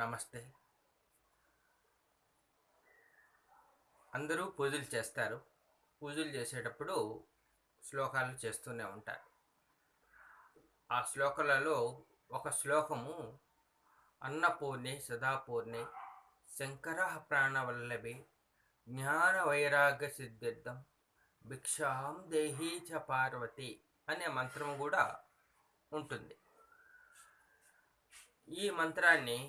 నమస్తే. అందరూ పూజలు చేస్తారు. పూజలు చేసేటప్పుడు శ్లోకాలు చేస్తూనే ఉంటారు. ఆ శ్లోకాలలో ఒక శ్లోకము అన్నపూర్ణే సదాపూర్ణే శంకరః ప్రాణవల్లభే జ్ఞాన వైరాగ్య సిద్ధిర్థం భిక్షాం దేహీ చ పార్వతి అనే మంత్రం కూడా ఉంటుంది. ఈ మంత్రాన్ని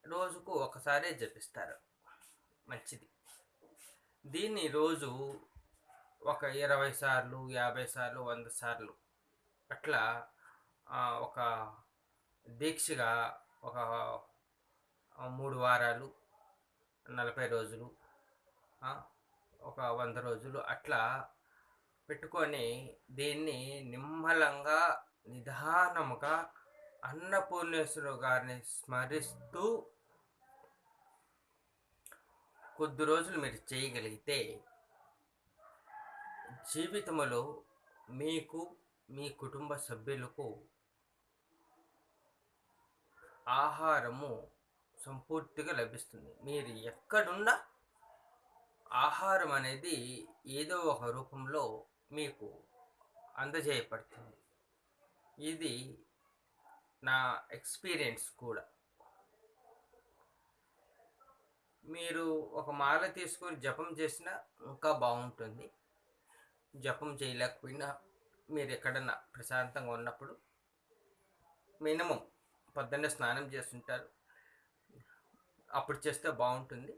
రోజుకు ఒకసారే జపిస్తారు. మంచిది. దీన్ని రోజు ఒక 20 సార్లు, 50 సార్లు, 100 సార్లు అట్లా ఒక దీక్షగా ఒక 3 వారాలు, 40 రోజులు, ఒక 100 రోజులు అట్లా పెట్టుకొని దీన్ని నిమ్మలంగా నిదానముగా అన్నపూర్ణేశ్వరు గారిని స్మరిస్తూ కొద్ది రోజులు మీరు చేయగలిగితే జీవితంలో మీకు మీ కుటుంబ సభ్యులకు ఆహారము సంపూర్తిగా లభిస్తుంది. మీరు ఎక్కడున్నా ఆహారం అనేది ఏదో ఒక రూపంలో మీకు అందజేయబడుతుంది. ఇది నా ఎక్స్పీరియన్స్ కూడా. మీరు ఒక మాల తీసుకొని జపం చేసినా ఇంకా బాగుంటుంది. జపం చేయలేకపోయినా మీరు ఎక్కడన్నా ప్రశాంతంగా ఉన్నప్పుడు మినిమం పొద్దున్నే స్నానం చేస్తుంటారు, అప్పుడు చేస్తే బాగుంటుంది.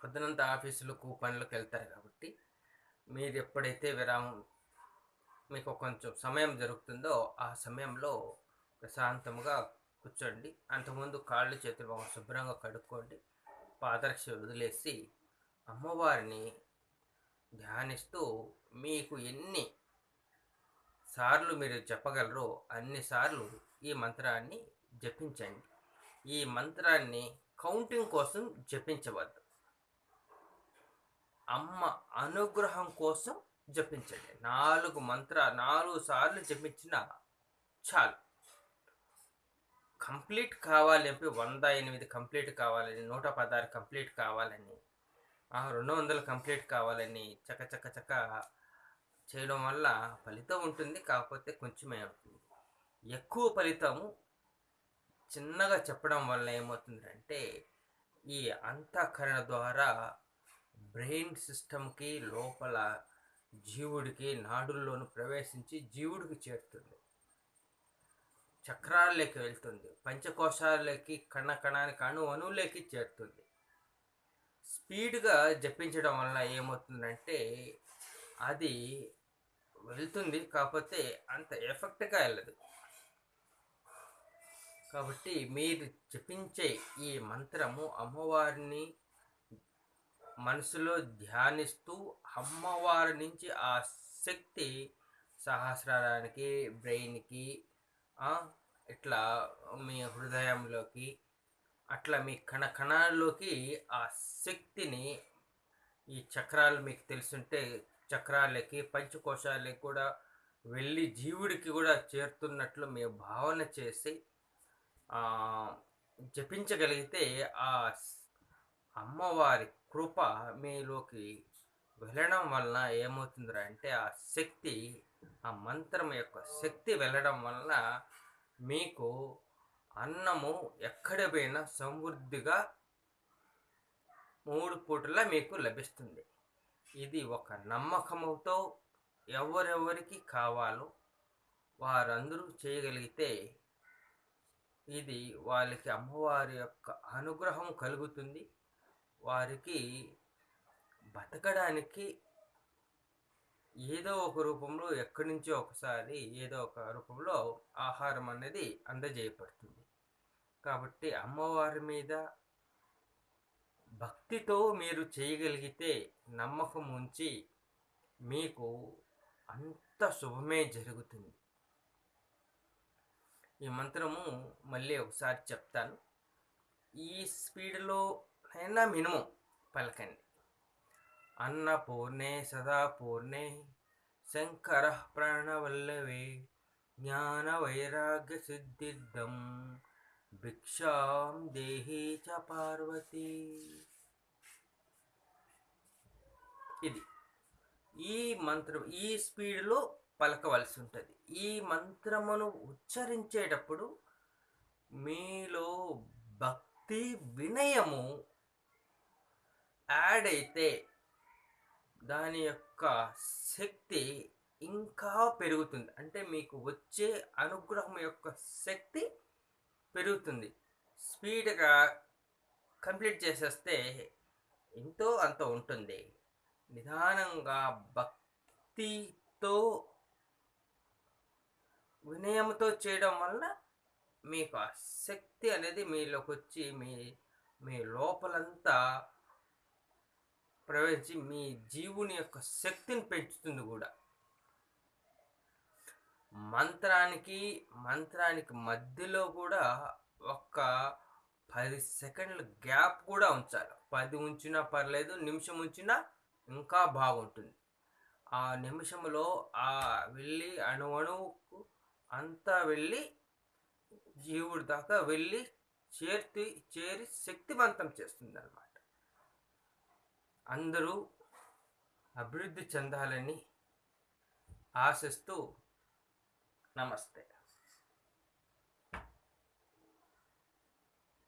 పొద్దునంతా ఆఫీసులకు పనులకు వెళ్తారు కాబట్టి మీరు ఎప్పుడైతే విరామం మీకు కొంచెం సమయం జరుగుతుందో ఆ సమయంలో ప్రశాంతంగా కూర్చోండి. అంతకుముందు కాళ్ళు చేతులు శుభ్రంగా కడుక్కోండి. పాదరక్ష వదిలేసి అమ్మవారిని ధ్యానిస్తూ మీకు ఎన్ని సార్లు మీరు చెప్పగలరో అన్నిసార్లు ఈ మంత్రాన్ని జపించండి. ఈ మంత్రాన్ని కౌంటింగ్ కోసం జపించవద్దు. అమ్మ అనుగ్రహం కోసం జపించండి. 4 సార్లు జపించినా చాలు. కంప్లీట్ కావాలి అంటే 108 కంప్లీట్ కావాలని, 116 కంప్లీట్ కావాలని, 200 కంప్లీట్ కావాలని చక్క చేయడం వల్ల ఫలితం ఉంటుంది. కాకపోతే కొంచెమే అవుతుంది. ఎక్కువ ఫలితము చిన్నగా చెప్పడం వల్ల ఏమవుతుందంటే ఈ అంతఃకరణ ద్వారా బ్రెయిన్ సిస్టమ్కి లోపల జీవుడికి నాడుల్లోనూ ప్రవేశించి జీవుడికి చేరుతుంది. చక్రాల్లోకి వెళ్తుంది. పంచకోశాలకి కణానికి అణువులోకి చేరుతుంది. స్పీడ్గా జపించడం వల్ల ఏమవుతుందంటే అది వెళ్తుంది, కాకపోతే అంత ఎఫెక్ట్గా వెళ్ళదు. కాబట్టి మీరు జపించే ఈ మంత్రము అమ్మవారిని మనసులో ధ్యానిస్తూ అమ్మవారి నుంచి ఆ శక్తి సహస్రారానికి, బ్రెయిన్కి, ఇట్లా మీ హృదయంలోకి, అట్లా మీ కణాల్లోకి ఆ శక్తిని ఈ చక్రాలు మీకు తెలుసుంటే చక్రాలకి పంచకోశాలకి కూడా వెళ్ళి జీవుడికి కూడా చేరుతున్నట్లు మీరు భావన చేసి జపించగలిగితే ఆ అమ్మవారి కృప మీలోకి వెళ్ళడం వలన ఏమవుతుందిరా అంటే ఆ శక్తి, ఆ మంత్రం యొక్క శక్తి వెళ్ళడం వలన మీకు అన్నము ఎక్కడ పోయినా సమృద్ధిగా 3 పూటలా మీకు లభిస్తుంది. ఇది ఒక నమ్మకంతో ఎవరెవరికి కావాలో వారందరూ చేయగలిగితే ఇది వాళ్ళకి అమ్మవారి యొక్క అనుగ్రహం కలుగుతుంది. వారికి బతకడానికి ఏదో ఒక రూపంలో ఎక్కడి నుంచో ఒకసారి ఏదో ఒక రూపంలో ఆహారం అనేది అందజేయబడుతుంది. కాబట్టి అమ్మవారి మీద భక్తితో మీరు చేయగలిగితే, నమ్మకం ఉంచి మీకు అంత శుభమే జరుగుతుంది. ఈ మంత్రము మళ్ళీ ఒకసారి చెప్తాను. ఈ స్పీడ్లో అయినా మినిమం పలకండి. అన్నపూర్ణే సదాపూర్ణే శంకరః ప్రాణవల్లవే జ్ఞాన వైరాగ్య సిద్ధిర్థం భిక్షాం దేహి చ పార్వతీ. ఇది ఈ మంత్రం ఈ స్పీడ్లో పలకవలసి ఉంటుంది. ఈ మంత్రమును ఉచ్చరించేటప్పుడు మీలో భక్తి వినయము యాడ్ అయితే దాని యొక్క శక్తి ఇంకా పెరుగుతుంది. అంటే మీకు వచ్చే అనుగ్రహం యొక్క శక్తి పెరుగుతుంది. స్పీడ్గా కంప్లీట్ చేసేస్తే ఎంతో అంత ఉంటుంది. నిదానంగా భక్తితో వినయంతో చేయడం వల్ల మీకు ఆ శక్తి అనేది మీలోకి వచ్చి మీ లోపలంతా ప్రవేశించి మీ జీవుని యొక్క శక్తిని పెంచుతుంది కూడా. మంత్రానికి మధ్యలో కూడా ఒక 10 సెకండ్ల గ్యాప్ కూడా ఉంచాలి. 10 ఉంచినా పర్లేదు, నిమిషం ఉంచినా ఇంకా బాగుంటుంది. ఆ నిమిషంలో ఆ వెళ్ళి అణువుకు అంతా వెళ్ళి జీవుడి దాకా వెళ్ళి చేరి శక్తివంతం చేస్తుంది అన్నమాట. అందరూ అభివృద్ధి చెందాలని ఆశిస్తూ నమస్తే.